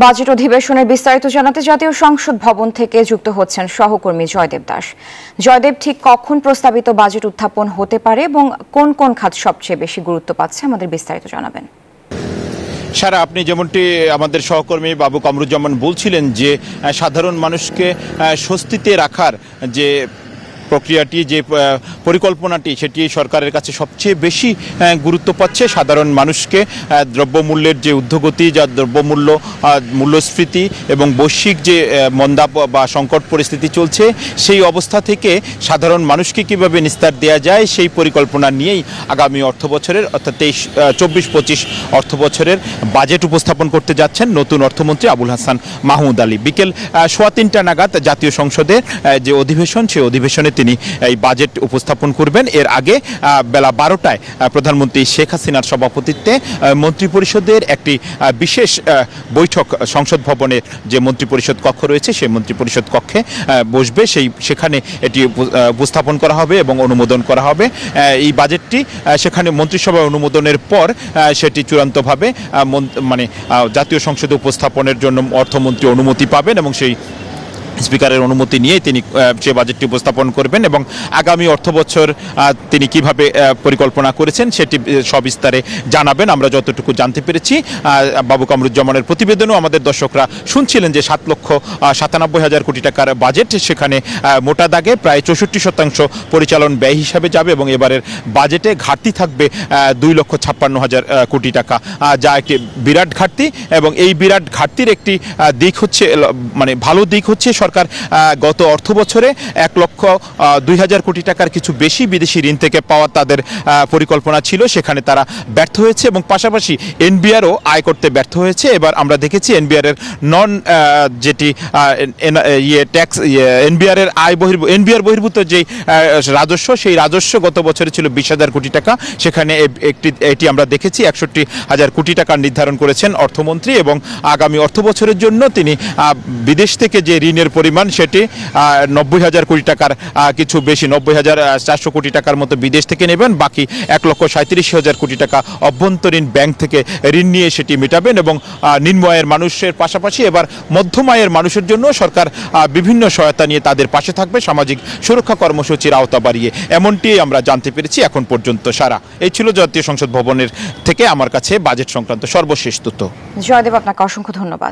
Budget অধিবেশনের বিস্তারিত জানাতে জাতীয় সংসদ ভবন থেকে যুক্ত হচ্ছেন সহকর্মী জয়দেব দাস। জয়দেব, ঠিক কখন প্রস্তাবিত বাজেট উত্থাপন হতে পারে এবং কোন কোন খাত সবচেয়ে বেশি গুরুত্ব পাচ্ছে, আমাদের বিস্তারিত জানাবেন। সারা, আপনি যেমনটি আমাদের সহকর্মী বাবু কামরুজ্জামান বলছিলেন যে সাধারণ মানুষকে স্বস্তিতে রাখার যে প্রক্রিয়াটি, যে পরিকল্পনাটি, সেটি সরকারের কাছে সবচেয়ে বেশি গুরুত্ব পাচ্ছে। সাধারণ মানুষকে দ্রব্যমূল্যের যে ঊর্ধ্বগতি, যা দ্রব্যমূল্য, মূল্যস্ফীতি এবং বৈশ্বিক যে মন্দা বা সংকট পরিস্থিতি চলছে, সেই অবস্থা থেকে সাধারণ মানুষকে কীভাবে নিস্তার দেওয়া যায়, সেই পরিকল্পনা নিয়েই আগামী অর্থবছরের অর্থাৎ 24-25 অর্থবছরের বাজেট উপস্থাপন করতে যাচ্ছেন নতুন অর্থমন্ত্রী আবুল হাসান মাহমুদ আলী। বিকেল 3:15 নাগাদ জাতীয় সংসদের যে অধিবেশন, সেই অধিবেশনে তিনি এই বাজেট উপস্থাপন করবেন। এর আগে বেলা 12টায় প্রধানমন্ত্রী শেখ হাসিনার সভাপতিত্বে মন্ত্রিপরিষদের একটি বিশেষ বৈঠক সংসদ ভবনের যে মন্ত্রিপরিষদ কক্ষ রয়েছে, সেই মন্ত্রিপরিষদ কক্ষে বসবে। সেখানে এটি উপস্থাপন করা হবে এবং অনুমোদন করা হবে। এই বাজেটটি সেখানে মন্ত্রিসভায় অনুমোদনের পর সেটি চূড়ান্তভাবে জাতীয় সংসদে উপস্থাপনের জন্য অর্থমন্ত্রী অনুমতি পাবেন এবং সেই স্পিকারের অনুমতি নিয়ে তিনি সে বাজেটটি উপস্থাপন করবেন এবং আগামী অর্থবছর তিনি কিভাবে পরিকল্পনা করেছেন সেটি সবিস্তারে জানাবেন। আমরা যতটুকু জানতে পেরেছি, বাবু কামরুজ্জামানের প্রতিবেদনেও আমাদের দর্শকরা শুনছিলেন যে 7,97,000 কোটি টাকার বাজেট, সেখানে মোটা দাগে প্রায় 64% পরিচালন ব্যয় হিসাবে যাবে এবং এবারের বাজেটে ঘাটতি থাকবে 2,56,000 কোটি টাকা, যা একটি বিরাট ঘাটতি। এবং এই বিরাট ঘাটতির একটি দিক হচ্ছে, ভালো দিক হচ্ছে, সরকার গত অর্থ বছরে 1,02,000 কোটি টাকার কিছু বেশি বিদেশি ঋণ থেকে পাওয়া তাদের পরিকল্পনা ছিল, সেখানে তারা ব্যর্থ হয়েছে এবং পাশাপাশি এনবিআরও আয় করতে ব্যর্থ হয়েছে। এবার আমরা দেখেছি এনবিআরের এনবিআর বহির্ভূত যে রাজস্ব, সেই রাজস্ব গত বছরে ছিল 20,000 কোটি টাকা, সেখানে এটি আমরা দেখেছি 61,000 কোটি টাকা নির্ধারণ করেছেন অর্থমন্ত্রী এবং আগামী অর্থ বছরের জন্য তিনি বিদেশ থেকে যে ঋণের পরিমাণ, সেটি 90,000 কোটি টাকার কিছু বেশি, 90,400 কোটি টাকার মতো বিদেশ থেকে নেবেন। বাকি 1,37,000 কোটি টাকা অভ্যন্তরীণ ব্যাংক থেকে ঋণ নিয়ে সেটি মেটাবেন এবং নিম্ন আয়ের মানুষের পাশাপাশি এবার মধ্যম আয়ের মানুষের জন্য সরকার বিভিন্ন সহায়তা নিয়ে তাদের পাশে থাকবে, সামাজিক সুরক্ষা কর্মসূচির আওতা বাড়িয়ে, এমনটি আমরা জানতে পেরেছি এখন পর্যন্ত। সারা, এই ছিল জাতীয় সংসদ ভবনের থেকে আমার কাছে বাজেট সংক্রান্ত সর্বশেষ তথ্য। জয়দেব, আপনাকে অসংখ্য ধন্যবাদ।